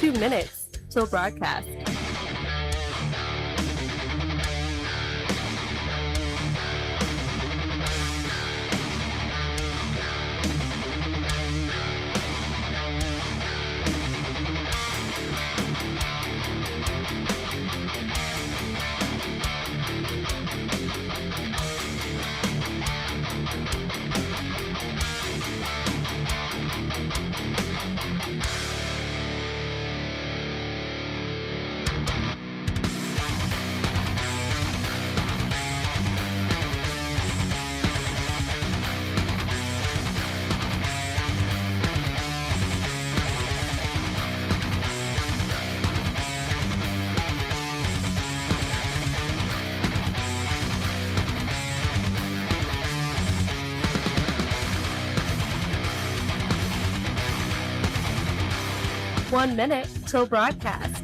2 minutes till broadcast. One minute till broadcast.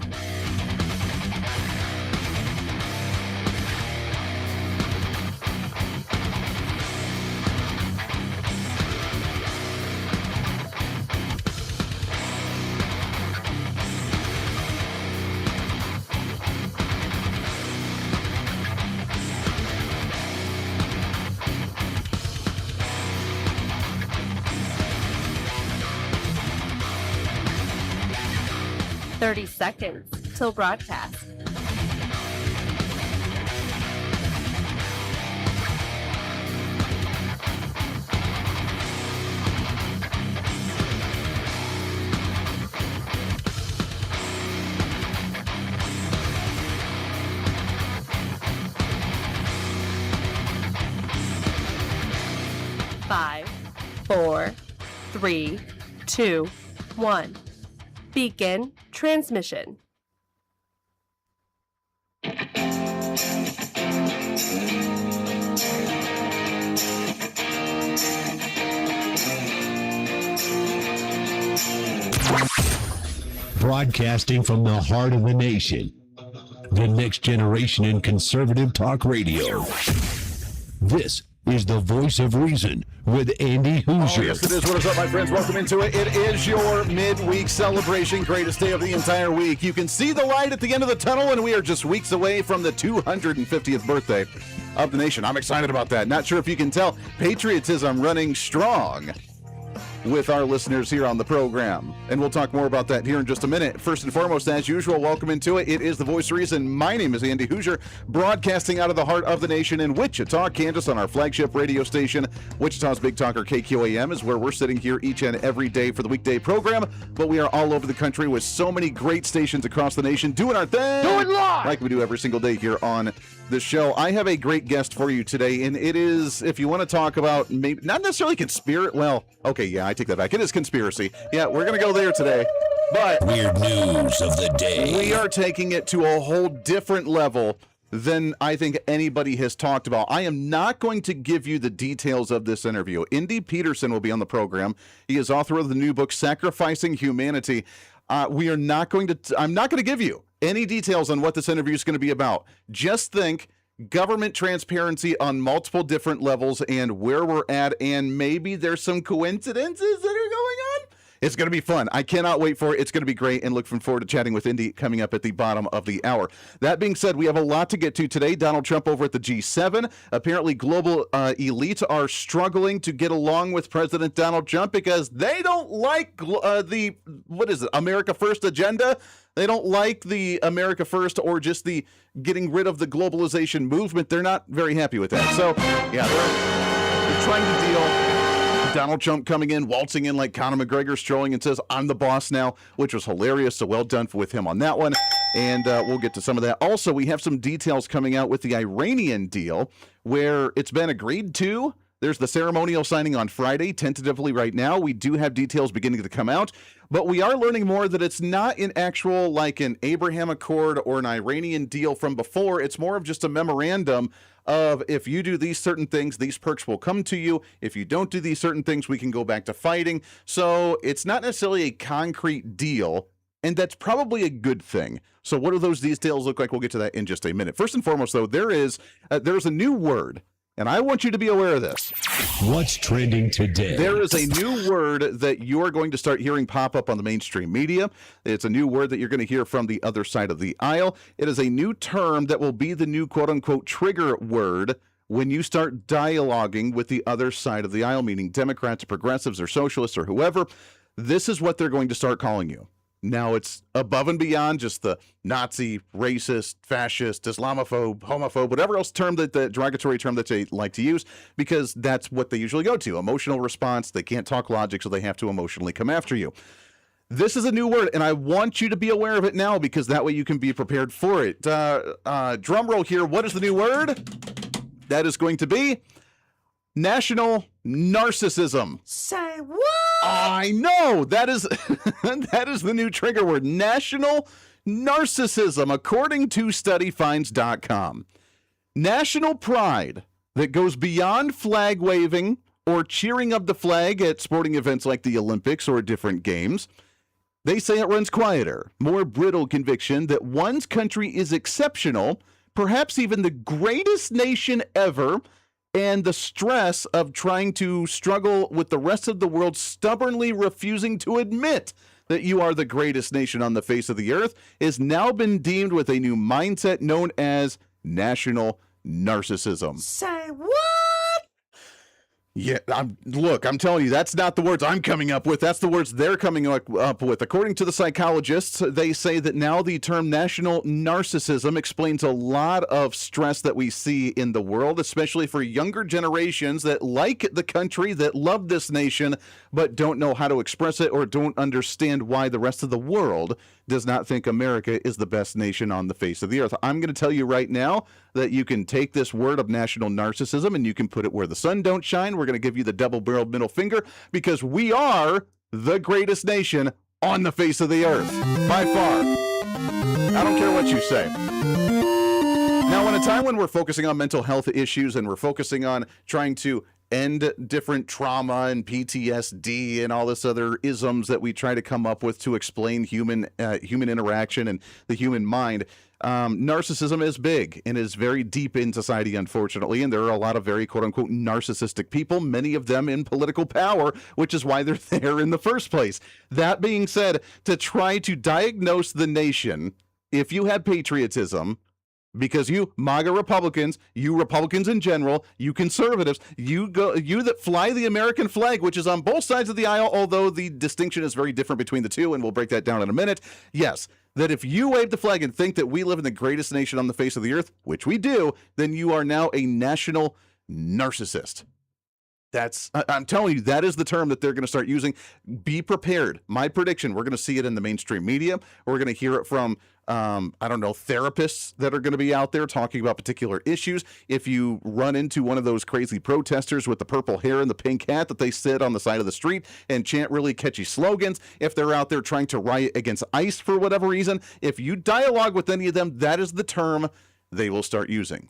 Thirty seconds till broadcast. Five, 4, 3, 2, 1. Begin transmission. Broadcasting from the heart of the nation, the next generation in conservative talk radio. This is the voice of reason with Andy Hooser. Oh, yes, it is. What is up, my friends? Welcome into it. It is your midweek celebration. Greatest day of the entire week. You can see the light at the end of the tunnel, and we are just weeks away from the 250th birthday of the nation. I'm excited about that. Not sure if you can tell, patriotism running strong with our listeners here on the program. And we'll talk more about that here in just a minute. First and foremost, as usual, welcome into it. It is the voice of reason. My name is Andy Hooser, broadcasting out of the heart of the nation in Wichita, Kansas, on our flagship radio station. Wichita's Big Talker KQAM is where we're sitting here each and every day for the weekday program. But we are all over the country with so many great stations across the nation doing our thing. Do it live! Like we do every single day here on the show. I have a great guest for you today, and it is, if you want to talk about, maybe not necessarily conspiracy, well, okay, yeah, I take that back. It is conspiracy. Yeah, we're going to go there today. But weird news of the day. We are taking it to a whole different level than I think anybody has talked about. I am not going to give you the details of this interview. Indy Peterson will be on the program. He is author of the new book, Sacrificing Humanity. We are not going to, I'm not going to give you any details on what this interview is going to be about. Just think government transparency on multiple different levels and where we're at, and maybe there's some coincidences that are going on. It's going to be fun. I cannot wait for it. It's going to be great, and looking forward to chatting with Indy coming up at the bottom of the hour. That being said, we have a lot to get to today. Donald Trump over at the G7. Apparently, global elites are struggling to get along with President Donald Trump because they don't like the, what is it, America First agenda. They don't like the America First or just the getting rid of the globalization movement. They're not very happy with that. So, yeah, they're trying to deal. Donald Trump coming in, waltzing in like Conor McGregor, strolling and says, "I'm the boss now," which was hilarious. So well done with him on that one. And we'll get to some of that. Also, we have some details coming out with the Iranian deal where it's been agreed to. There's the ceremonial signing on Friday, tentatively right now. We do have details beginning to come out, but we are learning more that it's not an actual, like an Abraham Accord or an Iranian deal from before. It's more of just a memorandum of, if you do these certain things, these perks will come to you. If you don't do these certain things, we can go back to fighting. So it's not necessarily a concrete deal, and that's probably a good thing. So what do those details look like? We'll get to that in just a minute. First and foremost, though, there's a new word. And I want you to be aware of this. What's trending today? There is a new word that you're going to start hearing pop up on the mainstream media. It's a new word that you're going to hear from the other side of the aisle. It is a new term that will be the new quote-unquote trigger word when you start dialoguing with the other side of the aisle, meaning Democrats or progressives or socialists or whoever. This is what they're going to start calling you. Now, it's above and beyond just the Nazi, racist, fascist, Islamophobe, homophobe, whatever else term that the derogatory term that they like to use, because that's what they usually go to. Emotional response. They can't talk logic, so they have to emotionally come after you. This is a new word, and I want you to be aware of it now because that way you can be prepared for it. Drum roll here. What is the new word? That is going to be national narcissism. Say what? I know. That is that is the new trigger word. National narcissism, according to studyfinds.com. National pride that goes beyond flag waving or cheering of the flag at sporting events like the Olympics or different games. They say it runs quieter, more brittle conviction that one's country is exceptional, perhaps even the greatest nation ever, and the stress of trying to struggle with the rest of the world stubbornly refusing to admit that you are the greatest nation on the face of the earth has now been deemed with a new mindset known as national narcissism. Say what? Yeah, I'm telling you, that's not the words I'm coming up with. That's the words they're coming up with. According to the psychologists, they say that now the term national narcissism explains a lot of stress that we see in the world, especially for younger generations that like the country, that love this nation, but don't know how to express it or don't understand why the rest of the world does not think America is the best nation on the face of the earth. I'm going to tell you right now that you can take this word of national narcissism and you can put it where the sun don't shine. We're going to give you the double-barreled middle finger because we are the greatest nation on the face of the earth by far. I don't care what you say. Now, in a time when we're focusing on mental health issues and we're focusing on trying to end different trauma and PTSD and all this other isms that we try to come up with to explain human interaction and the human mind, narcissism is big and is very deep in society, unfortunately, and there are a lot of very quote-unquote narcissistic people, many of them in political power, which is why they're there in the first place. That being said, to try to diagnose the nation, if you had patriotism, because you MAGA Republicans, you Republicans in general, you conservatives, you that fly the American flag, which is on both sides of the aisle, although the distinction is very different between the two, and we'll break that down in a minute. Yes, that if you wave the flag and think that we live in the greatest nation on the face of the earth, which we do, then you are now a national narcissist. I'm telling you, that is the term that they're going to start using. Be prepared. My prediction, we're going to see it in the mainstream media. We're going to hear it from, therapists that are going to be out there talking about particular issues. If you run into one of those crazy protesters with the purple hair and the pink hat that they sit on the side of the street and chant really catchy slogans, if they're out there trying to riot against ICE for whatever reason, if you dialogue with any of them, that is the term they will start using.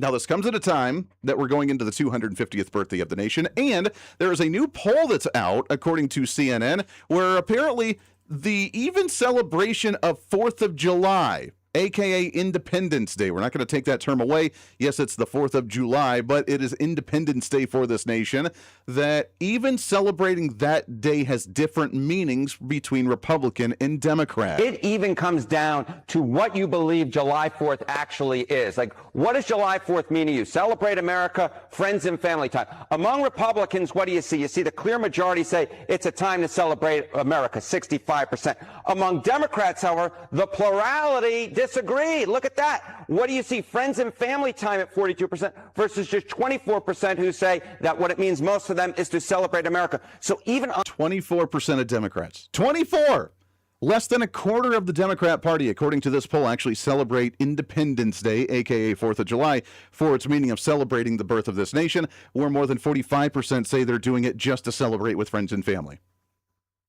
Now, this comes at a time that we're going into the 250th birthday of the nation, and there is a new poll that's out, according to CNN, where apparently the even celebration of 4th of July, aka Independence Day, we're not going to take that term away. Yes, it's the 4th of July, but it is Independence Day for this nation, that even celebrating that day has different meanings between Republican and Democrat. It even comes down to what you believe July 4th actually is. Like, what does July 4th mean to you? Celebrate America, friends and family time. Among Republicans, what do you see? You see the clear majority say it's a time to celebrate America, 65%. Among Democrats, however, the plurality disagree. Look at that. What do you see? Friends and family time at 42% versus just 24% who say that what it means most for them is to celebrate America. So even 24% of Democrats. 24! Less than a quarter of the Democrat Party, according to this poll, actually celebrate Independence Day, aka 4th of July, for its meaning of celebrating the birth of this nation, where more than 45% say they're doing it just to celebrate with friends and family.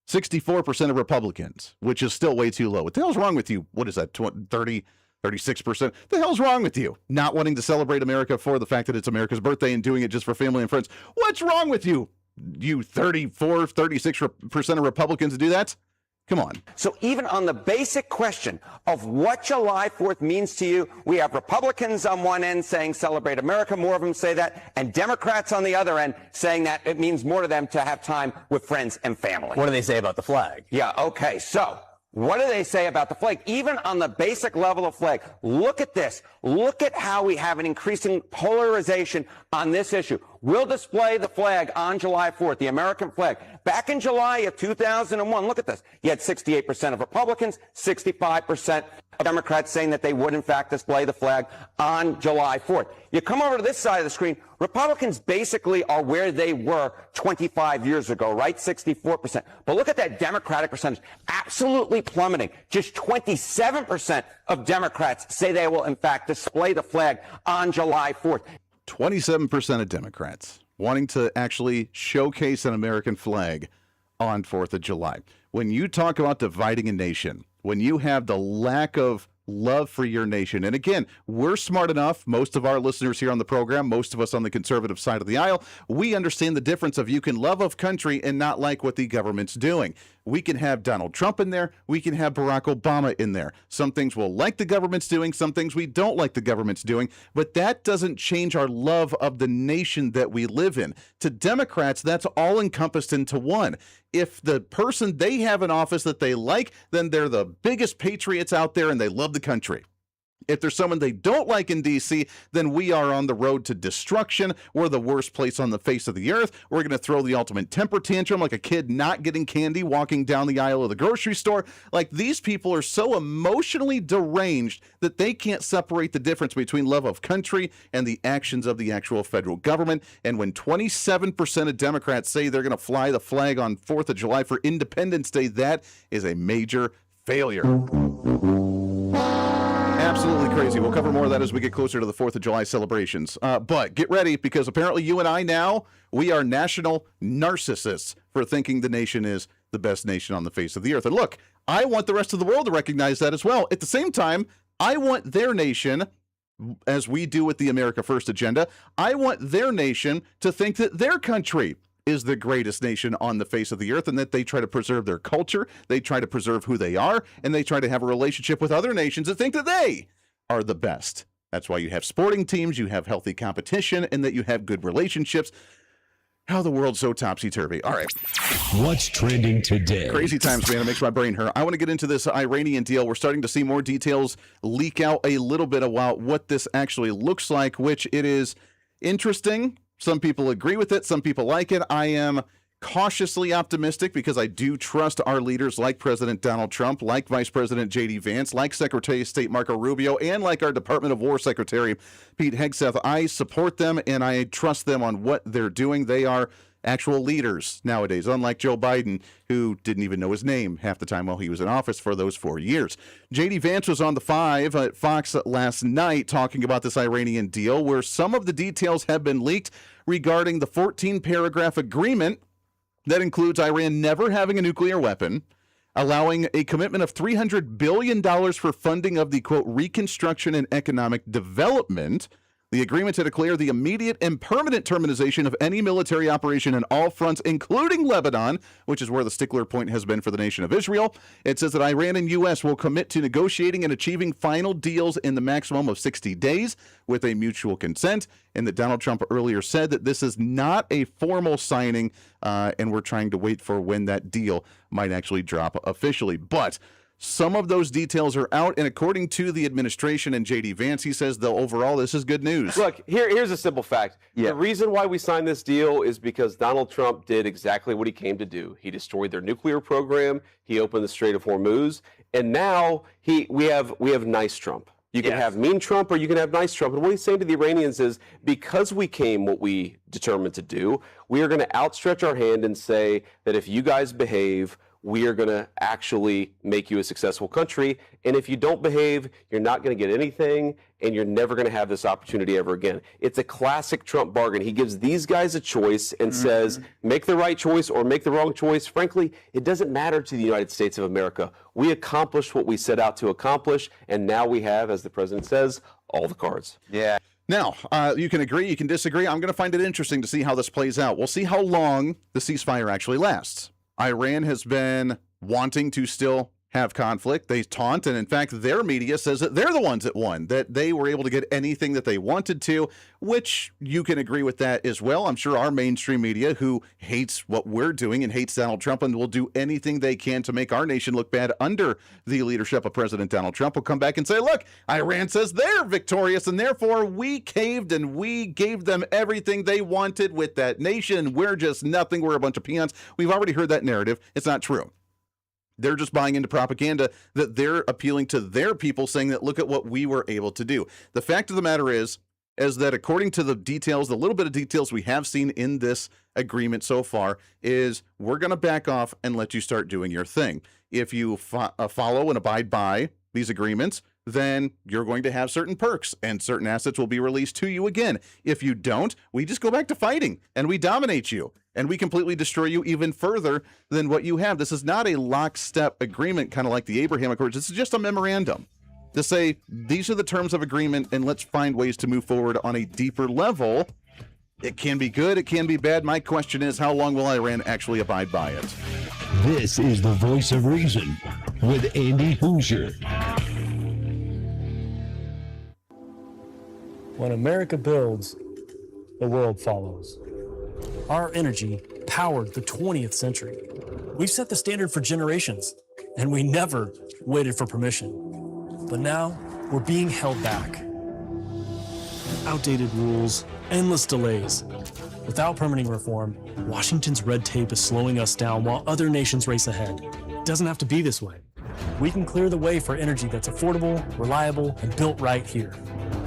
64% of Republicans, which is still way too low. What the hell's wrong with you? What is that, 30, 36%? The hell's wrong with you? Not wanting to celebrate America for the fact that it's America's birthday and doing it just for family and friends. What's wrong with you? You 34, 36% of Republicans do that? Come on. So even on the basic question of what July 4th means to you, we have Republicans on one end saying celebrate America, more of them say that, and Democrats on the other end saying that it means more to them to have time with friends and family. What do they say about the flag? Yeah, okay, so what do they say about the flag? Even on the basic level of flag, look at this. Look at how we have an increasing polarization on this issue. We'll display the flag on July 4th, the American flag. Back in July of 2001, look at this. You had 68% of Republicans, 65% of Democrats saying that they would, in fact, display the flag on July 4th. You come over to this side of the screen, Republicans basically are where they were 25 years ago, right? 64%. But look at that Democratic percentage, absolutely plummeting. Just 27% of Democrats say they will, in fact, display the flag on July 4th. 27% of Democrats wanting to actually showcase an American flag on 4th of July. When you talk about dividing a nation, when you have the lack of love for your nation, and again, we're smart enough, most of our listeners here on the program, most of us on the conservative side of the aisle, we understand the difference of you can love of country and not like what the government's doing. We can have Donald Trump in there, we can have Barack Obama in there. Some things we'll like the government's doing, some things we don't like the government's doing, but that doesn't change our love of the nation that we live in. To Democrats, that's all encompassed into one. If the person they have in office that they like, then they're the biggest patriots out there and they love the country. If there's someone they don't like in D.C., then we are on the road to destruction. We're the worst place on the face of the earth. We're going to throw the ultimate temper tantrum like a kid not getting candy walking down the aisle of the grocery store. Like, these people are so emotionally deranged that they can't separate the difference between love of country and the actions of the actual federal government. And when 27% of Democrats say they're going to fly the flag on 4th of July for Independence Day, that is a major failure. Absolutely crazy. We'll cover more of that as we get closer to the 4th of July celebrations. But get ready, because apparently you and I now, we are national narcissists for thinking the nation is the best nation on the face of the earth. And look, I want the rest of the world to recognize that as well. At the same time, I want their nation, as we do with the America First agenda, I want their nation to think that their country is the greatest nation on the face of the earth, and that they try to preserve their culture, they try to preserve who they are, and they try to have a relationship with other nations that think that they are the best. That's why you have sporting teams, you have healthy competition, and that you have good relationships. How the world's so topsy-turvy. All right. What's trending today? Crazy times, man. It makes my brain hurt. I want to get into this Iranian deal. We're starting to see more details leak out a little bit about what this actually looks like, which it is interesting. Some people agree with it. Some people like it. I am cautiously optimistic because I do trust our leaders like President Donald Trump, like Vice President J.D. Vance, like Secretary of State Marco Rubio, and like our Department of War Secretary Pete Hegseth. I support them and I trust them on what they're doing. They are actual leaders nowadays, unlike Joe Biden, who didn't even know his name half the time while he was in office for those 4 years. J.D. Vance was on the 5 at Fox last night talking about this Iranian deal, where some of the details have been leaked regarding the 14-paragraph agreement that includes Iran never having a nuclear weapon, allowing a commitment of $300 billion for funding of the, quote, reconstruction and economic development. The agreement to declare the immediate and permanent termination of any military operation in all fronts, including Lebanon, which is where the stickler point has been for the nation of Israel. It says that Iran and U.S. will commit to negotiating and achieving final deals in the maximum of 60 days with a mutual consent, and that Donald Trump earlier said that this is not a formal signing, and we're trying to wait for when that deal might actually drop officially. But some of those details are out, and according to the administration and J.D. Vance, he says, though, overall, this is good news. Look, here's a simple fact. The reason why we signed this deal is because Donald Trump did exactly what he came to do. He destroyed their nuclear program. He opened the Strait of Hormuz, and now we have nice Trump. You can have mean Trump or you can have nice Trump. And what he's saying to the Iranians is, because we came what we determined to do, we are going to outstretch our hand and say that if you guys behave, we are going to actually make you a successful country. And if you don't behave, you're not going to get anything, and you're never going to have this opportunity ever again. It's a classic Trump bargain. He gives these guys a choice and says, make the right choice or make the wrong choice. Frankly, it doesn't matter to the United States of America. We accomplished what we set out to accomplish, and now we have, as the president says, all the cards. Yeah. Now, you can agree, you can disagree. I'm going to find it interesting to see how this plays out. We'll see how long the ceasefire actually lasts. Iran has been wanting to still have conflict. They taunt, and in fact, their media says that they're the ones that won, that they were able to get anything that they wanted to, which you can agree with that as well. I'm sure our mainstream media, who hates what we're doing and hates Donald Trump and will do anything they can to make our nation look bad under the leadership of President Donald Trump, will come back and say, look, Iran says they're victorious, and therefore we caved and we gave them everything they wanted with that nation. We're just nothing. We're a bunch of peons. We've already heard that narrative. It's not true. They're just buying into propaganda that they're appealing to their people, saying that look at what we were able to do. The fact of the matter is that according to the details, the little bit of details we have seen in this agreement so far, is we're going to back off and let you start doing your thing. If you follow and abide by these agreements, then you're going to have certain perks and certain assets will be released to you again. If you don't, we just go back to fighting and we dominate you and we completely destroy you even further than what you have. This is not a lockstep agreement, kind of like the Abraham Accords. This is just a memorandum to say these are the terms of agreement and let's find ways to move forward on a deeper level. It can be good, it can be bad. My question is, how long will Iran actually abide by it? This is the Voice of Reason with Andy Hooser. When America builds, the world follows. Our energy powered the 20th century. We've set the standard for generations, and we never waited for permission. But now, we're being held back. Outdated rules, endless delays. Without permitting reform, Washington's red tape is slowing us down while other nations race ahead. It doesn't have to be this way. We can clear the way for energy that's affordable, reliable, and built right here.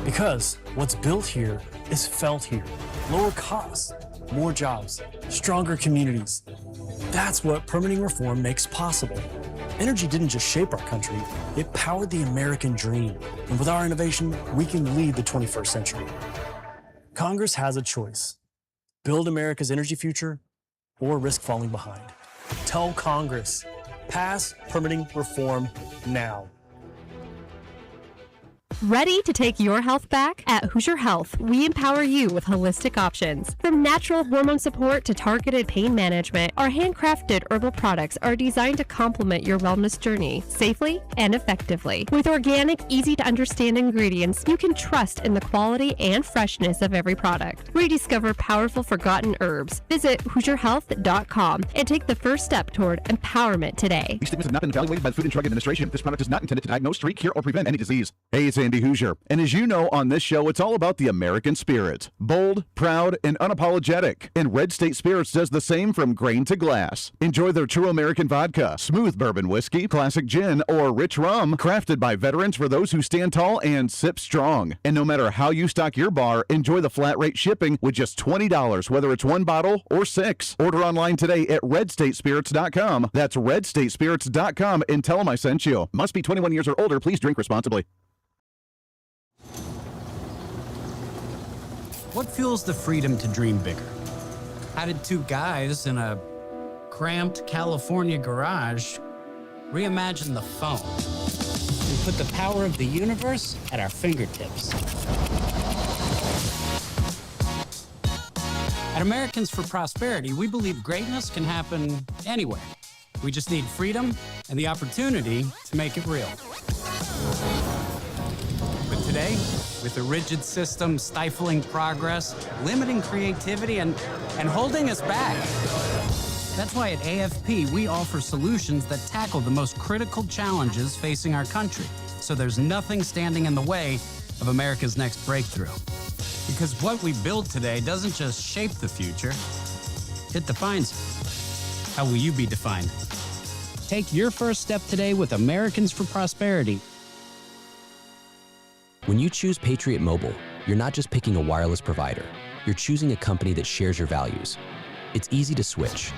Because what's built here is felt here. Lower costs, more jobs, stronger communities. That's what permitting reform makes possible. Energy didn't just shape our country, it powered the American dream. And with our innovation, we can lead the 21st century. Congress has a choice. Build America's energy future or risk falling behind. Tell Congress, pass permitting reform now. Ready to take your health back? At Hooser Health, we empower you with holistic options. From natural hormone support to targeted pain management, our handcrafted herbal products are designed to complement your wellness journey safely and effectively. With organic, easy-to-understand ingredients, you can trust in the quality and freshness of every product. Rediscover powerful forgotten herbs. Visit HooserHealth.com and take the first step toward empowerment today. These statements have not been evaluated by the Food and Drug Administration. This product is not intended to diagnose, treat, cure, or prevent any disease. Hey, it's Andy Hooser. And as you know, on this show, it's all about the American spirit. Bold, proud, and unapologetic. And Red State Spirits does the same from grain to glass. Enjoy their true American vodka, smooth bourbon whiskey, classic gin, or rich rum. Crafted by veterans for those who stand tall and sip strong. And no matter how you stock your bar, enjoy the flat rate shipping with just $20, whether it's one bottle or 6. Order online today at redstatespirits.com. That's redstatespirits.com and tell them I sent you. Must be 21 years or older. Please drink responsibly. What fuels the freedom to dream bigger? How did two guys in a cramped California garage reimagine the phone and put the power of the universe at our fingertips? At Americans for Prosperity, we believe greatness can happen anywhere. We just need freedom and the opportunity to make it real. But today, with a rigid system stifling progress, limiting creativity, and holding us back. That's why at AFP, we offer solutions that tackle the most critical challenges facing our country, so there's nothing standing in the way of America's next breakthrough. Because what we build today doesn't just shape the future, it defines it. How will you be defined? Take your first step today with Americans for Prosperity. When you choose Patriot Mobile, you're not just picking a wireless provider. You're choosing a company that shares your values. It's easy to switch,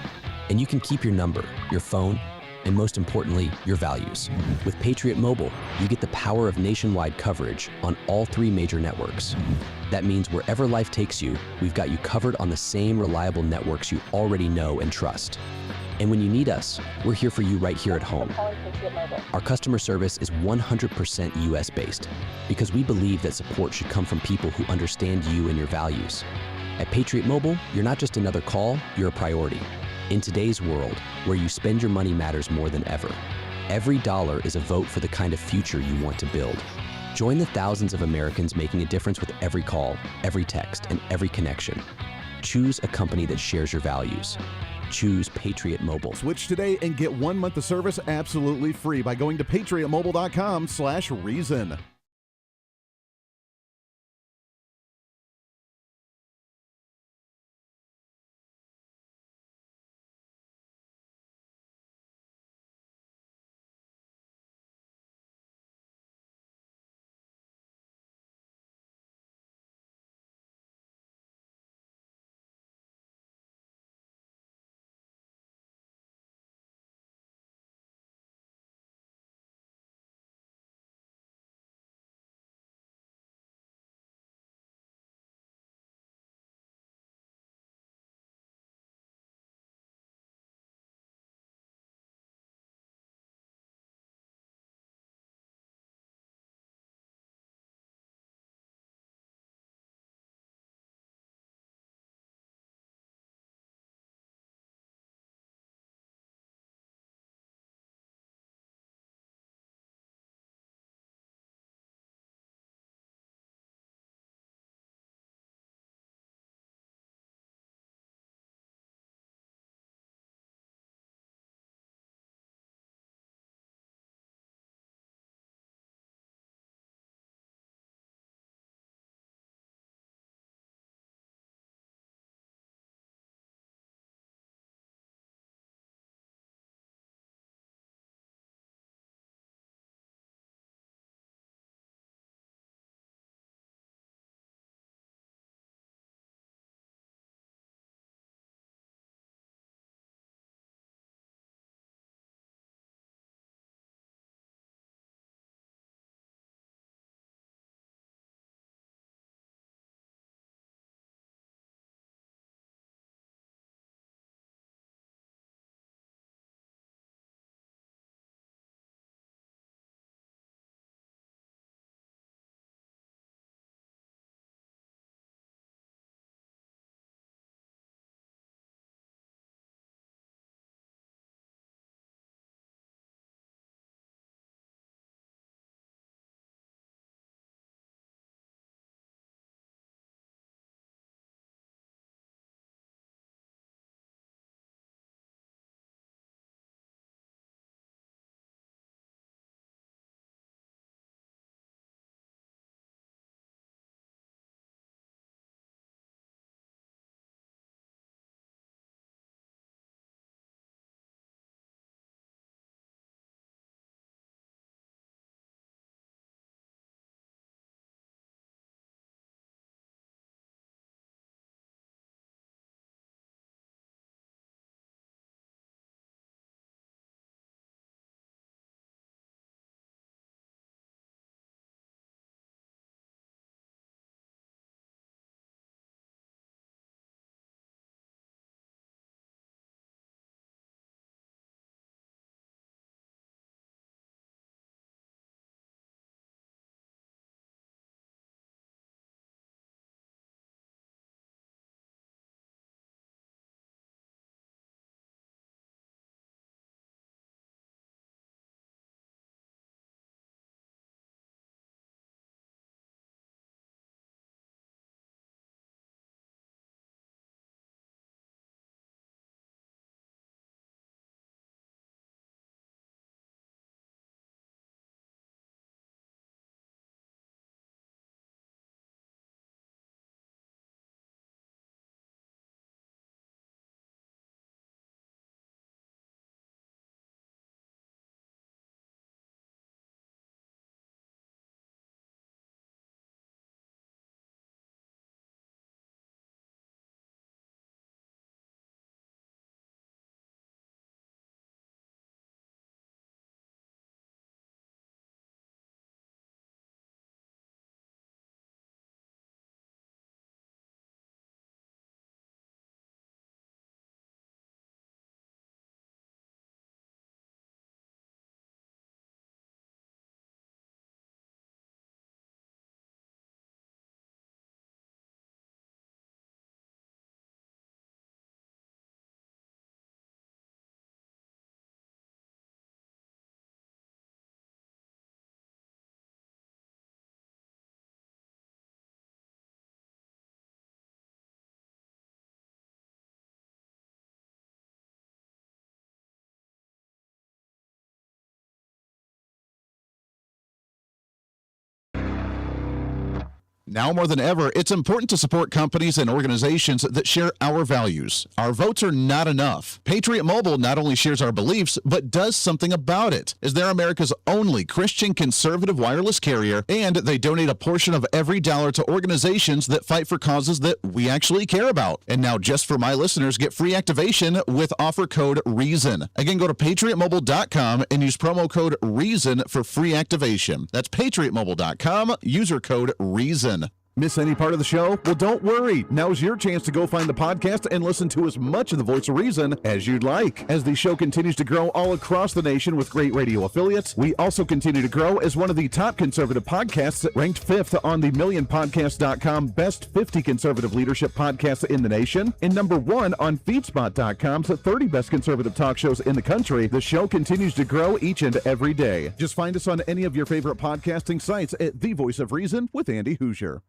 and you can keep your number, your phone, and most importantly, your values. With Patriot Mobile, you get the power of nationwide coverage on all 3 major networks. That means wherever life takes you, we've got you covered on the same reliable networks you already know and trust. And when you need us, we're here for you right here at home. Our customer service is 100% US-based because we believe that support should come from people who understand you and your values. At Patriot Mobile, you're not just another call, you're a priority. In today's world, where you spend your money matters more than ever, every dollar is a vote for the kind of future you want to build. Join the thousands of Americans making a difference with every call, every text, and every connection. Choose a company that shares your values. Choose Patriot Mobile. Switch today and get 1 month of service absolutely free by going to patriotmobile.com/reason. Now more than ever, it's important to support companies and organizations that share our values. Our votes are not enough. Patriot Mobile not only shares our beliefs, but does something about it, as they're America's only Christian conservative wireless carrier, and they donate a portion of every dollar to organizations that fight for causes that we actually care about. And now, just for my listeners, get free activation with offer code REASON. Again, go to patriotmobile.com and use promo code REASON for free activation. That's patriotmobile.com, user code REASON. Miss any part of the show? Well, don't worry. Now's your chance to go find the podcast and listen to as much of the Voice of Reason as you'd like. As the show continues to grow all across the nation with great radio affiliates, we also continue to grow as one of the top conservative podcasts, ranked 5th on the MillionPodcast.com Best 50 Conservative Leadership Podcasts in the nation, and number 1 on FeedSpot.com's 30 Best Conservative Talk Shows in the country. The show continues to grow each and every day. Just find us on any of your favorite podcasting sites at The Voice of Reason with Andy Hooser.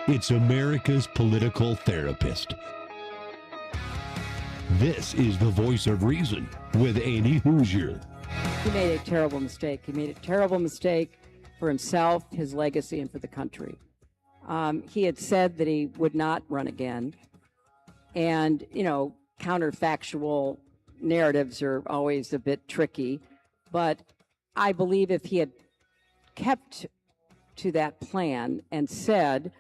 It's America's political therapist. This is the voice of reason with Andy Hooser. He made a terrible mistake. He made a terrible mistake for himself, his legacy, and for the country. He had said that he would not run again. And, counterfactual narratives are always a bit tricky. But I believe if he had kept to that plan and said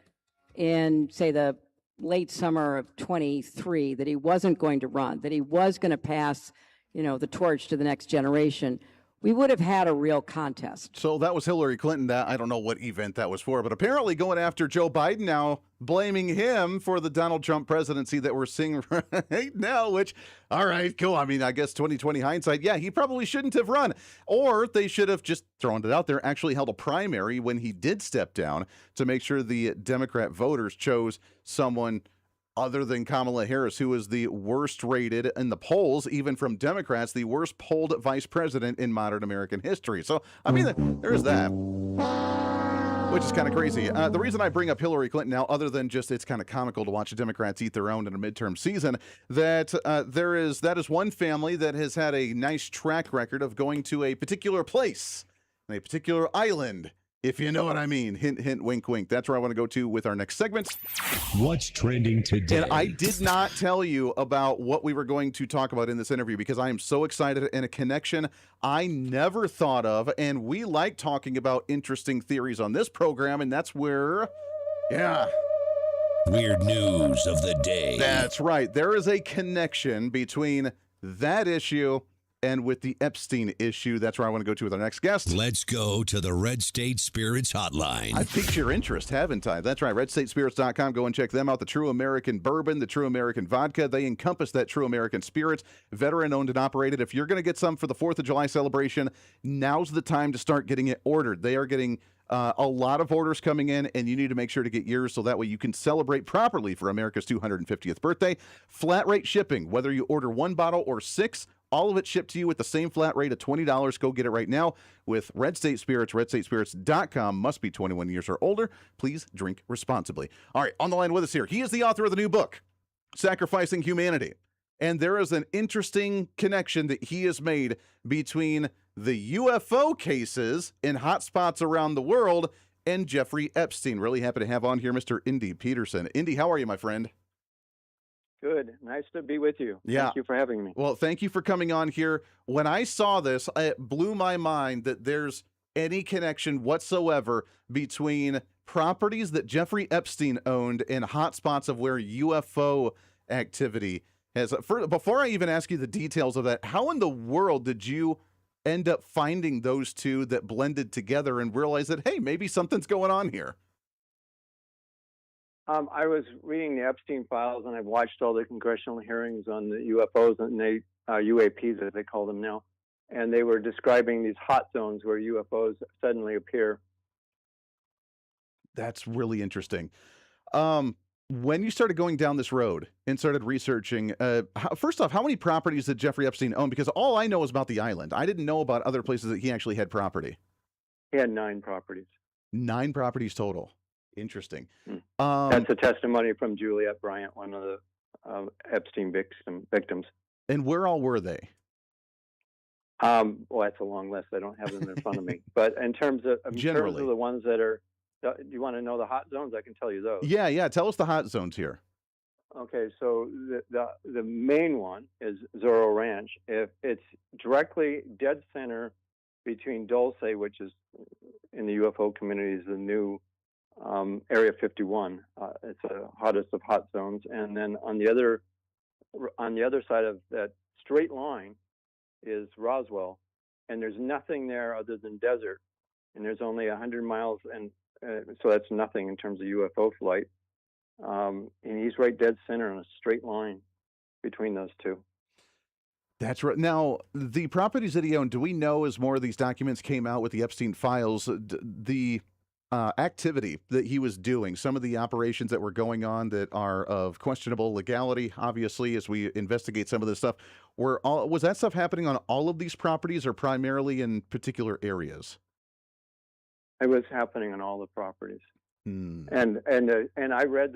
in, say, the late summer of 23 that he wasn't going to run, that he was going to pass, the torch to the next generation, we would have had a real contest. So that was Hillary Clinton. I don't know what event that was for, but apparently going after Joe Biden now, blaming him for the Donald Trump presidency that we're seeing right now, which, all right, cool. I mean, I guess 2020 hindsight, yeah, he probably shouldn't have run. Or they should have just thrown it out there, actually held a primary when he did step down to make sure the Democrat voters chose someone other than Kamala Harris, who is the worst rated in the polls, even from Democrats, the worst polled vice president in modern American history. So, I mean, there's that, which is kind of crazy. The reason I bring up Hillary Clinton now, other than just it's kind of comical to watch the Democrats eat their own in a midterm season, that that is one family that has had a nice track record of going to a particular place, a particular island, if you know what I mean. Hint, hint, wink, wink. That's where I want to go to with our next segment. What's trending today? And I did not tell you about what we were going to talk about in this interview because I am so excited, and a connection I never thought of. And we like talking about interesting theories on this program, and that's where, Weird news of the day. That's right. There is a connection between that issue and with the Epstein issue. That's where I want to go to with our next guest. Let's go to the Red State Spirits Hotline. I've piqued your interest, haven't I? That's right. RedStateSpirits.com. Go and check them out. The True American Bourbon, the True American Vodka. They encompass that True American Spirit. Veteran owned and operated. If you're going to get some for the 4th of July celebration, now's the time to start getting it ordered. They are getting a lot of orders coming in, and you need to make sure to get yours so that way you can celebrate properly for America's 250th birthday. Flat rate shipping, whether you order 1 bottle or 6, all of it shipped to you with the same flat rate of $20. Go get it right now with Red State Spirits, redstatespirits.com. Must be 21 years or older. Please drink responsibly. All right, on the line with us here, he is the author of the new book, Sacrificing Humanity. And there is an interesting connection that he has made between the UFO cases in hotspots around the world and Jeffrey Epstein. Really happy to have on here Mr. Indy Peterson. Indy, how are you, my friend? Good. Nice to be with you. Yeah. Thank you for having me. Well, thank you for coming on here. When I saw this, it blew my mind that there's any connection whatsoever between properties that Jeffrey Epstein owned and hotspots of where UFO activity has. Before I even ask you the details of that, how in the world did you end up finding those two that blended together and realize that, hey, maybe something's going on here? I was reading the Epstein files, and I've watched all the congressional hearings on the UFOs and the UAPs, as they call them now. And they were describing these hot zones where UFOs suddenly appear. That's really interesting. When you started going down this road and started researching, first off, how many properties did Jeffrey Epstein own? Because all I know is about the island. I didn't know about other places that he actually had property. He had 9 properties. 9 properties total. Interesting. That's a testimony from Juliette Bryant, one of the Epstein victims. And where all were they? Well, that's a long list. I don't have them in front of me. But in terms of the ones that are, do you want to know the hot zones? I can tell you those. Yeah. Tell us the hot zones here. Okay, so the main one is Zorro Ranch. If it's directly dead center between Dulce, which is in the UFO community, is the new Area 51. It's the hottest of hot zones. And then on the other side of that straight line is Roswell, and there's nothing there other than desert. And there's only 100 miles, and so that's nothing in terms of UFO flight. And he's right dead center on a straight line between those two. That's right. Now, the properties that he owned, do we know as more of these documents came out with the Epstein files, the activity that he was doing, some of the operations that were going on that are of questionable legality, obviously, as we investigate some of this stuff, was that stuff happening on all of these properties or primarily in particular areas? It was happening on all the properties. And I read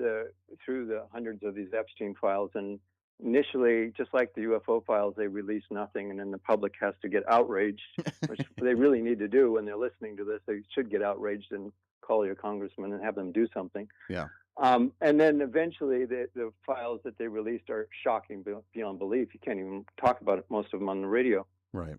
through the hundreds of these Epstein files, and initially, just like the UFO files, they release nothing, and then the public has to get outraged, which they really need to do when they're listening to this. They should get outraged and call your congressman and have them do something. Yeah. And then eventually, the files that they released are shocking beyond belief. You can't even talk about it, most of them on the radio. Right.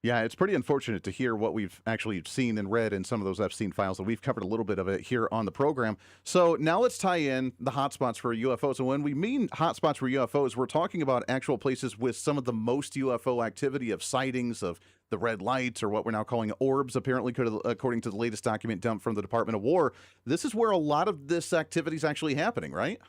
Yeah, it's pretty unfortunate to hear what we've actually seen and read in some of those Epstein files, and we've covered a little bit of it here on the program. So now let's tie in the hotspots for UFOs. And when we mean hotspots for UFOs, we're talking about actual places with some of the most UFO activity, of sightings of the red lights, or what we're now calling orbs, apparently, according to the latest document dumped from the Department of War. This is where a lot of this activity is actually happening, right?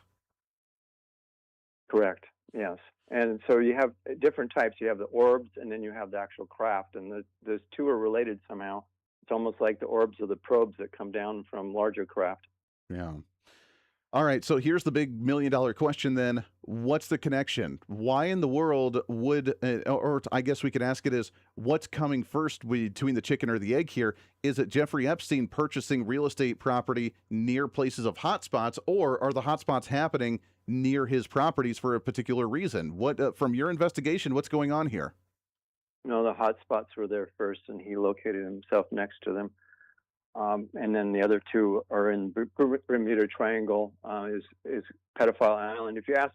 Correct. Yes. And so you have different types. You have the orbs, and then you have the actual craft, and those two are related somehow. It's almost like the orbs are the probes that come down from larger craft. Yeah. All right, so here's the big $1 million question then. What's the connection? Why in the world would, or I guess we could ask it is, what's coming first between the chicken or the egg here? Is it Jeffrey Epstein purchasing real estate property near places of hotspots, or are the hotspots happening near his properties for a particular reason? What, from your investigation, what's going on here? No, the hotspots were there first, and he located himself next to them. And then the other two are in Bermuda Triangle, is Pedophile Island. If you ask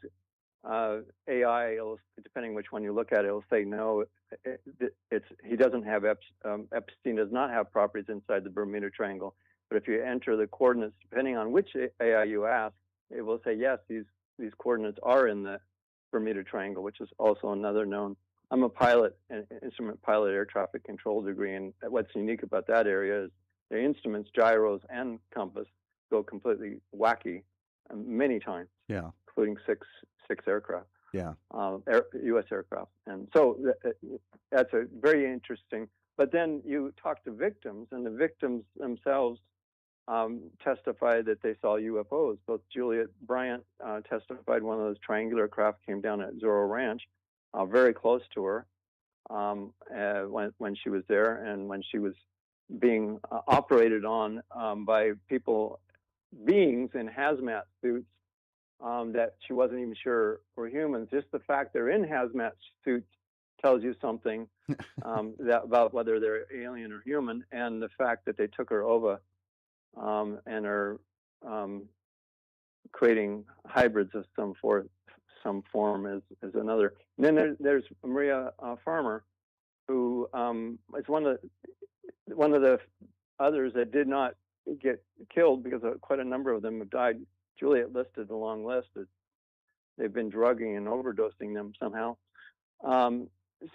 AI, depending which one you look at, it'll say no. He doesn't have Epstein does not have properties inside the Bermuda Triangle. But if you enter the coordinates, depending on which AI you ask, it will say yes. These coordinates are in the Bermuda Triangle, which is also another known. I'm a pilot, an instrument pilot, air traffic control degree, and what's unique about that area is the instruments, gyros, and compass go completely wacky many times. Yeah, including six aircraft. Yeah, U.S. aircraft, and so that's a very interesting. But then you talk to victims, and the victims themselves testified that they saw UFOs. Both Juliet Bryant testified one of those triangular craft came down at Zorro Ranch, very close to her when she was there, and when she was being operated on by beings in hazmat suits that she wasn't even sure were humans. Just the fact they're in hazmat suits tells you something about whether they're alien or human, and the fact that they took her over and are creating hybrids of some form is another. And then there's Maria Farmer, who is one of the others that did not get killed, because quite a number of them have died. Juliet listed a long list that they've been drugging and overdosing them somehow.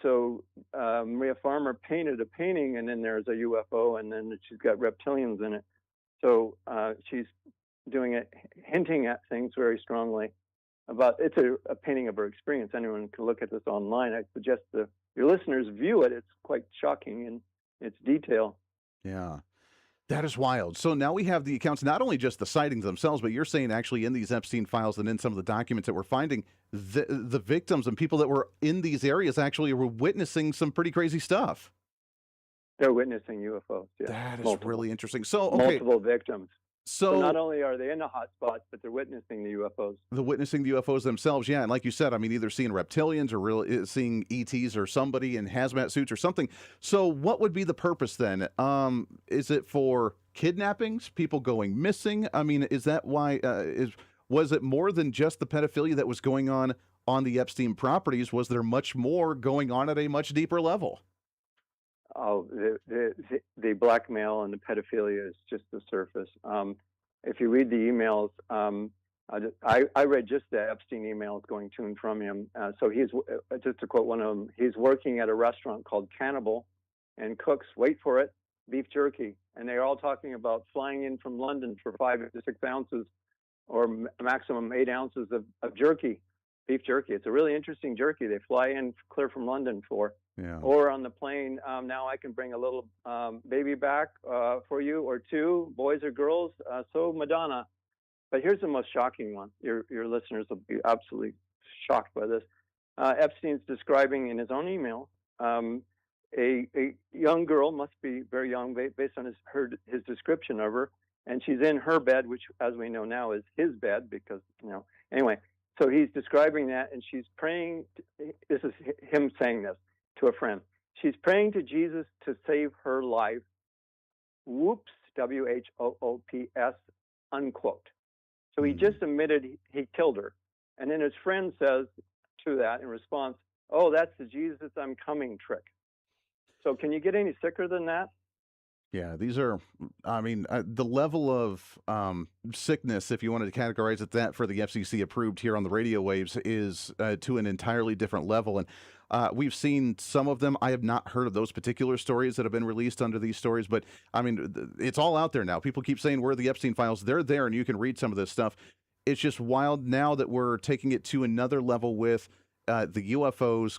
So Maria Farmer painted a painting, and then there's a UFO, and then she's got reptilians in it. So she's doing it, hinting at things very strongly about. It's a painting of her experience. Anyone can look at this online. I suggest your listeners view it. It's quite shocking in its detail. Yeah. That is wild. So now we have the accounts, not only just the sightings themselves, but you're saying actually in these Epstein files and in some of the documents that we're finding, the victims and people that were in these areas actually were witnessing some pretty crazy stuff. They're witnessing UFOs. Yeah. That is really interesting. So, multiple victims. So not only are they in the hot spots, but they're witnessing the UFOs. Witnessing the UFOs themselves, yeah. And like you said, I mean, either seeing reptilians or really seeing ETs or somebody in hazmat suits or something. So what would be the purpose then? Is it for kidnappings, people going missing? I mean, is that why? Was it more than just the pedophilia that was going on the Epstein properties? Was there much more going on at a much deeper level? Oh, the blackmail and the pedophilia is just the surface. If you read the emails, I read just the Epstein emails going to and from him. So he's, just to quote one of them, he's working at a restaurant called Cannibal and cooks, wait for it, beef jerky. And they're all talking about flying in from London for 5 to 6 ounces or maximum 8 ounces of jerky, beef jerky. It's a really interesting jerky. They fly in clear from London for. Yeah. Or on the plane, now I can bring a little baby back for you, or two, boys or girls. So Madonna. But here's the most shocking one. Your listeners will be absolutely shocked by this. Epstein's describing in his own email a young girl, must be very young based on his description of her, and she's in her bed, which, as we know now, is his bed because, anyway. So he's describing that, and she's praying. This is him saying this to a friend. She's praying to Jesus to save her life. Whoops, WHOOPS, unquote. So he just admitted he killed her. And then his friend says to that in response, oh, that's the Jesus I'm coming trick. So can you get any sicker than that? Yeah, these are, the level of sickness, if you wanted to categorize it that for the FCC approved here on the radio waves, is to an entirely different level. And we've seen some of them. I have not heard of those particular stories that have been released under these stories, but it's all out there now. People keep saying, where are the Epstein files? They're there, and you can read some of this stuff. It's just wild now that we're taking it to another level with the UFOs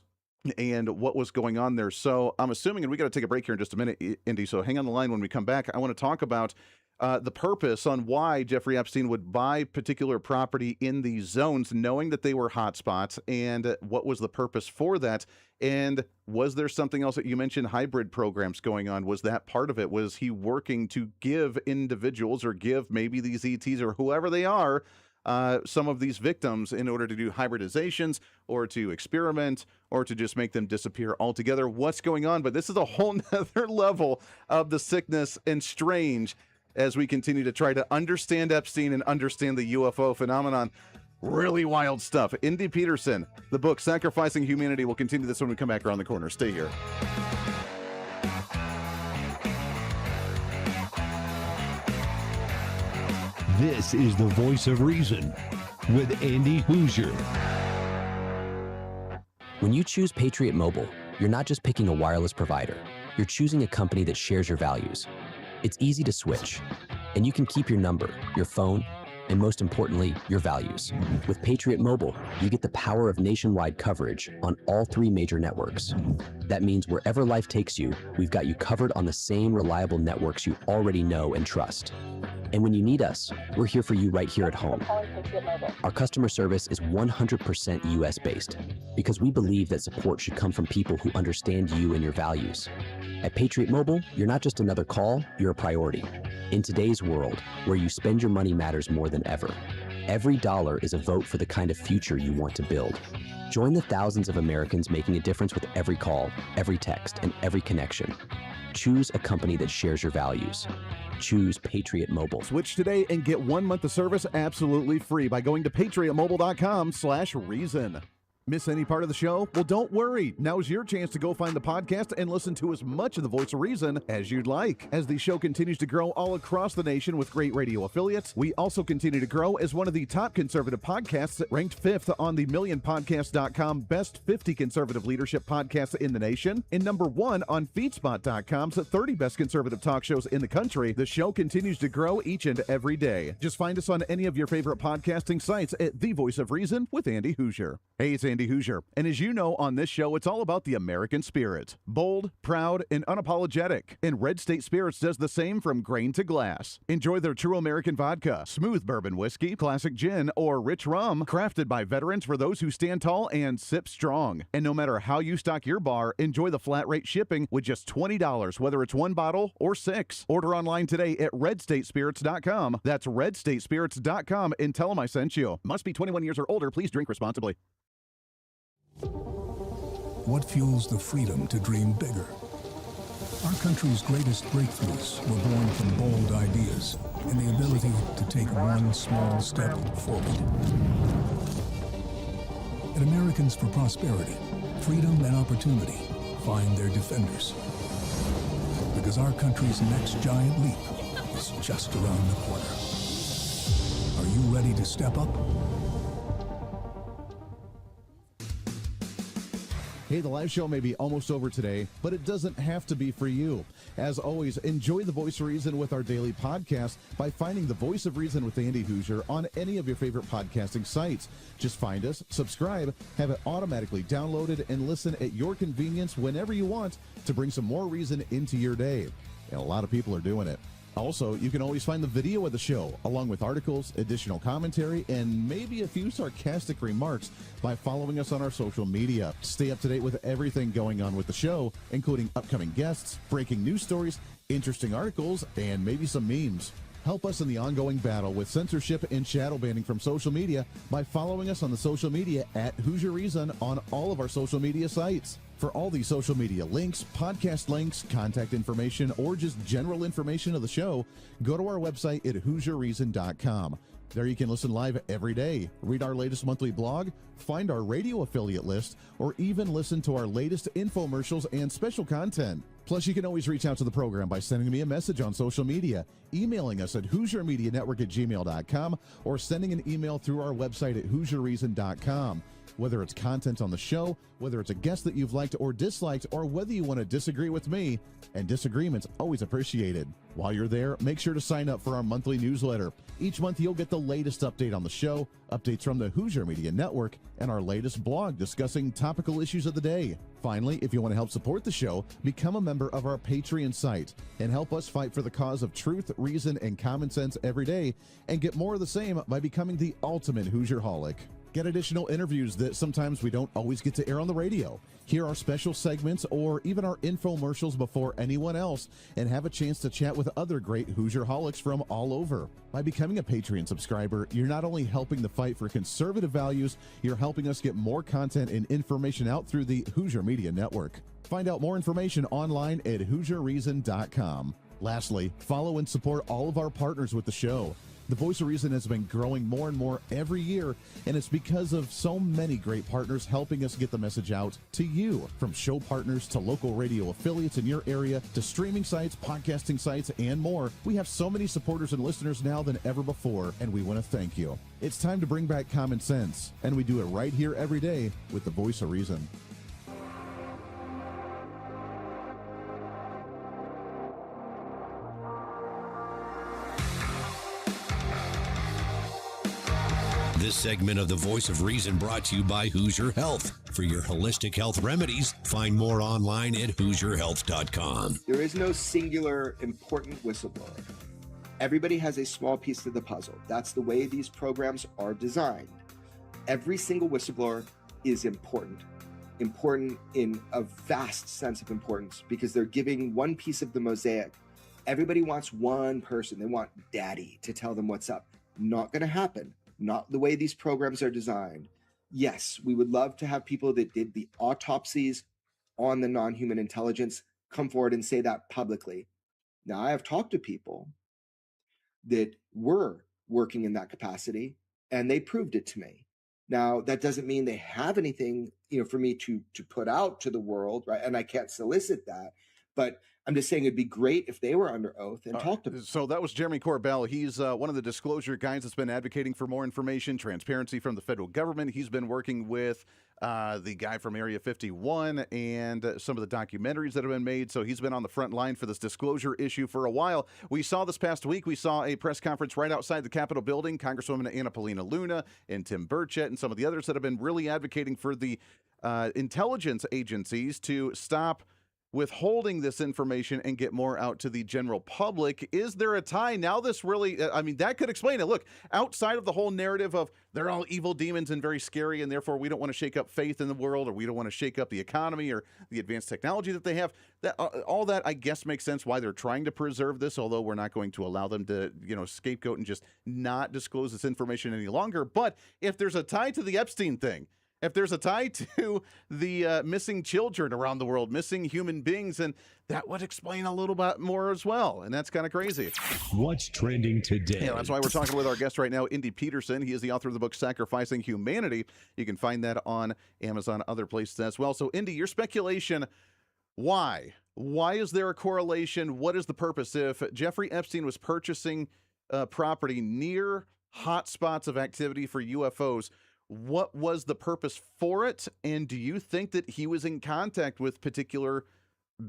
and what was going on there. So I'm assuming, and we got to take a break here in just a minute, Indy, so hang on the line when we come back. I want to talk about the purpose on why Jeffrey Epstein would buy particular property in these zones, knowing that they were hotspots, and what was the purpose for that. And was there something else that you mentioned, hybrid programs going on? Was that part of it? Was he working to give individuals, or give maybe these ETs or whoever they are, some of these victims in order to do hybridizations or to experiment or to just make them disappear altogether? What's going on? But this is a whole nother level of the sickness and strange as we continue to try to understand Epstein and understand the UFO phenomenon. Really wild stuff. Indy Peterson, the book Sacrificing Humanity. We'll continue this when we come back around the corner. Stay here. This is the Voice of Reason with Andy Hooser. When you choose Patriot Mobile, you're not just picking a wireless provider. You're choosing a company that shares your values. It's easy to switch, and you can keep your number, your phone, and most importantly, your values. With Patriot Mobile, you get the power of nationwide coverage on all 3 major networks. That means wherever life takes you, we've got you covered on the same reliable networks you already know and trust. And when you need us, we're here for you right here at home. Our customer service is 100% US-based because we believe that support should come from people who understand you and your values. At Patriot Mobile, you're not just another call, you're a priority. In today's world, where you spend your money matters more than ever, every dollar is a vote for the kind of future you want to build. Join the thousands of Americans making a difference with every call, every text, and every connection. Choose a company that shares your values. Choose Patriot Mobile. Switch today and get 1 month of service absolutely free by going to patriotmobile.com/reason. Miss any part of the show? Well, don't worry. Now's your chance to go find the podcast and listen to as much of the Voice of Reason as you'd like. As the show continues to grow all across the nation with great radio affiliates, we also continue to grow as one of the top conservative podcasts, ranked 5th on the MillionPodcast.com Best 50 Conservative Leadership Podcasts in the nation, and number 1 on FeedSpot.com's 30 Best Conservative Talk Shows in the country. The show continues to grow each and every day. Just find us on any of your favorite podcasting sites at The Voice of Reason with Andy Hooser. Hey, it's Andy Hooser, and as you know, on this show, it's all about the American spirit. Bold, proud, and unapologetic. And Red State Spirits does the same from grain to glass. Enjoy their true American vodka, smooth bourbon whiskey, classic gin, or rich rum, crafted by veterans for those who stand tall and sip strong. And no matter how you stock your bar, enjoy the flat rate shipping with just $20, whether it's 1 bottle or 6. Order online today at redstatespirits.com. That's redstatespirits.com, and tell them I sent you. Must be 21 years or older. Please drink responsibly. What fuels the freedom to dream bigger? Our country's greatest breakthroughs were born from bold ideas and the ability to take one small step forward. At Americans for Prosperity, freedom and opportunity find their defenders. Because our country's next giant leap is just around the corner. Are you ready to step up? Hey, the live show may be almost over today, but it doesn't have to be for you. As always, enjoy The Voice of Reason with our daily podcast by finding The Voice of Reason with Andy Hooser on any of your favorite podcasting sites. Just find us, subscribe, have it automatically downloaded, and listen at your convenience whenever you want to bring some more reason into your day. And a lot of people are doing it. Also, you can always find the video of the show, along with articles, additional commentary, and maybe a few sarcastic remarks by following us on our social media. Stay up to date with everything going on with the show, including upcoming guests, breaking news stories, interesting articles, and maybe some memes. Help us in the ongoing battle with censorship and shadow banning from social media by following us on the social media at Hooser Reason on all of our social media sites. For all these social media links, podcast links, contact information, or just general information of the show, go to our website at HooserReason.com. There you can listen live every day, read our latest monthly blog, find our radio affiliate list, or even listen to our latest infomercials and special content. Plus, you can always reach out to the program by sending me a message on social media, emailing us at HooserMediaNetwork@gmail.com, or sending an email through our website at HooserReason.com. Whether it's content on the show, whether it's a guest that you've liked or disliked, or whether you want to disagree with me, and disagreement's always appreciated. While you're there, make sure to sign up for our monthly newsletter. Each month, you'll get the latest update on the show, updates from the Hooser Media Network, and our latest blog discussing topical issues of the day. Finally, if you want to help support the show, become a member of our Patreon site and help us fight for the cause of truth, reason, and common sense every day, and get more of the same by becoming the ultimate Hoosierholic. Get additional interviews that sometimes we don't always get to air on the radio. Hear our special segments or even our infomercials before anyone else, and have a chance to chat with other great Hoosierholics from all over. By becoming a Patreon subscriber, you're not only helping the fight for conservative values, you're helping us get more content and information out through the Hooser Media Network. Find out more information online at HooserReason.com. Lastly, follow and support all of our partners with the show. The Voice of Reason has been growing more and more every year, and it's because of so many great partners helping us get the message out to you. From show partners to local radio affiliates in your area to streaming sites, podcasting sites, and more, we have so many supporters and listeners now than ever before, and we want to thank you. It's time to bring back common sense, and we do it right here every day with the Voice of Reason. This segment of the Voice of Reason brought to you by Hooser Health. For your holistic health remedies, find more online at HooserHealth.com. There is no singular important whistleblower. Everybody has a small piece of the puzzle. That's the way these programs are designed. Every single whistleblower is important in a vast sense of importance because they're giving one piece of the mosaic. Everybody wants one person. They want daddy to tell them what's up. Not going to happen. Not the way these programs are designed. Yes, we would love to have people that did the autopsies on the non-human intelligence come forward and say that publicly. Now, I have talked to people that were working in that capacity, and they proved it to me. Now, that doesn't mean they have anything, for me to put out to the world, right? And I can't solicit that, but I'm just saying it'd be great if they were under oath and talked to them. So that was Jeremy Corbell. He's one of the disclosure guys that's been advocating for more information, transparency from the federal government. He's been working with the guy from Area 51 and some of the documentaries that have been made. So he's been on the front line for this disclosure issue for a while. We saw this past week, we saw a press conference right outside the Capitol building. Congresswoman Anna Paulina Luna and Tim Burchett and some of the others that have been really advocating for the intelligence agencies to stop withholding this information and get more out to the general public. Is there a tie? Now this really, that could explain it. Look, outside of the whole narrative of they're all evil demons and very scary, and therefore we don't want to shake up faith in the world, or we don't want to shake up the economy or the advanced technology that they have, that all that, I guess, makes sense why they're trying to preserve this, although we're not going to allow them to, scapegoat and just not disclose this information any longer. But if there's a tie to the Epstein thing, if there's a tie to the missing children around the world, missing human beings, and that would explain a little bit more as well. And that's kind of crazy. What's trending today? Yeah, that's why we're talking with our guest right now, Indy Peterson. He is the author of the book Sacrificing Humanity. You can find that on Amazon, other places as well. So, Indy, your speculation, why? Why is there a correlation? What is the purpose? If Jeffrey Epstein was purchasing property near hotspots of activity for UFOs, what was the purpose for it? And do you think that he was in contact with particular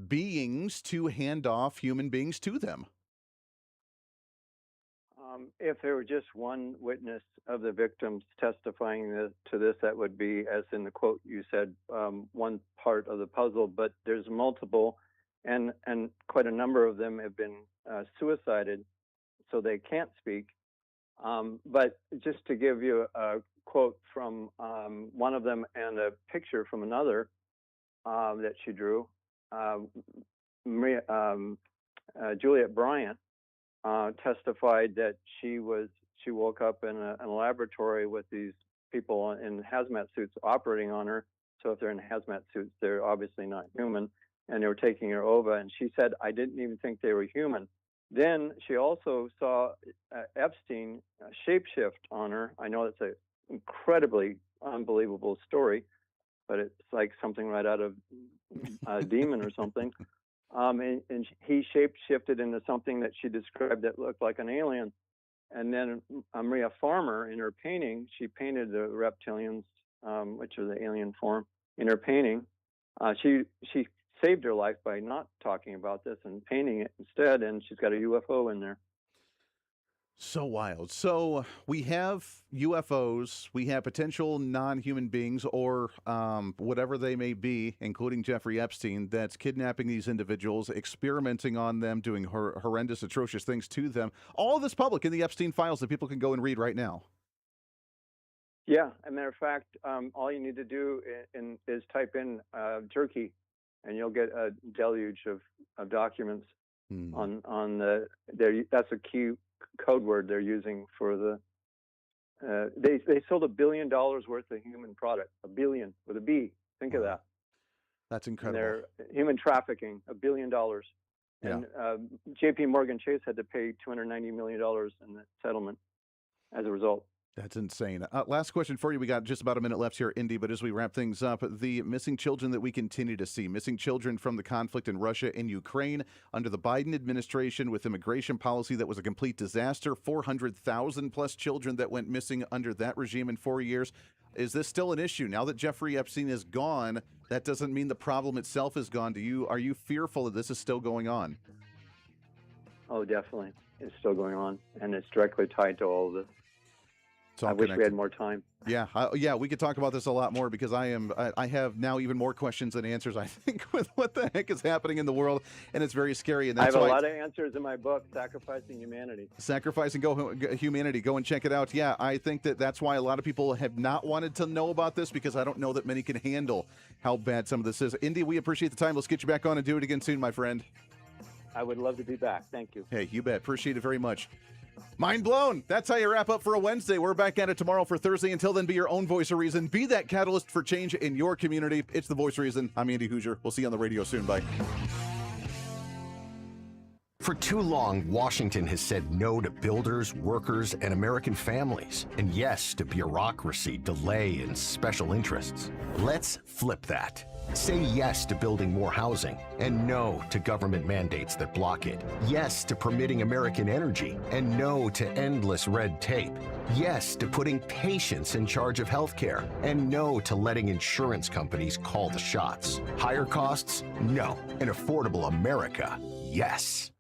beings to hand off human beings to them? If there were just one witness of the victims testifying to this, that would be, as in the quote you said, one part of the puzzle, but there's multiple, and quite a number of them have been suicided, so they can't speak. But just to give you a quote from one of them and a picture from another that she drew, Juliet Bryant testified that she woke up in a laboratory with these people in hazmat suits operating on her. So if they're in hazmat suits, they're obviously not human, and they were taking her over. And she said, I didn't even think they were human. Then she also saw Epstein shapeshift on her. I know it's an incredibly unbelievable story, but it's like something right out of a demon or something. And he shape-shifted into something that she described that looked like an alien. And then Maria Farmer, in her painting, she painted the reptilians, which are the alien form, in her painting. She saved her life by not talking about this and painting it instead, and she's got a UFO in there. So wild. So we have UFOs, we have potential non-human beings or whatever they may be, including Jeffrey Epstein, that's kidnapping these individuals, experimenting on them, doing horrendous, atrocious things to them. All of this public in the Epstein files that people can go and read right now. Yeah, as a matter of fact, all you need to do is type in Turkey, and you'll get a deluge of documents on the. That's a key code word they're using for the. They sold $1 billion worth of human product. $1 billion with a B. Think of that. That's incredible. And they're human trafficking, $1 billion. And J.P. Morgan Chase had to pay $290 million in the settlement as a result. That's insane. Last question for you. We got just about a minute left here, Indy, but as we wrap things up, the missing children that we continue to see, missing children from the conflict in Russia and Ukraine under the Biden administration with immigration policy that was a complete disaster, 400,000 plus children that went missing under that regime in 4 years. Is this still an issue? Now that Jeffrey Epstein is gone, that doesn't mean the problem itself is gone. Are you fearful that this is still going on? Oh, definitely. It's still going on, and it's directly tied to all of this. I wish we had more time. Yeah, we could talk about this a lot more because I have now even more questions than answers, I think, with what the heck is happening in the world, and it's very scary. And that's I have a lot of answers in my book, Sacrificing Humanity. Sacrificing Humanity. Go and check it out. Yeah, I think that's why a lot of people have not wanted to know about this because I don't know that many can handle how bad some of this is. Indy, we appreciate the time. Let's get you back on and do it again soon, my friend. I would love to be back. Thank you. Hey, you bet. Appreciate it very much. Mind blown. That's how you wrap up for a Wednesday. We're back at it tomorrow for Thursday. Until then, be your own voice of reason. Be that catalyst for change in your community. It's the Voice of Reason. I'm Andy Hooser. We'll see you on the radio soon. Bye. For too long, Washington has said no to builders, workers, and American families, and yes to bureaucracy, delay, and special interests. Let's flip that. Say yes to building more housing, and no to government mandates that block it. Yes to permitting American energy, and no to endless red tape. Yes to putting patients in charge of healthcare, and no to letting insurance companies call the shots. Higher costs? No. An affordable America? Yes.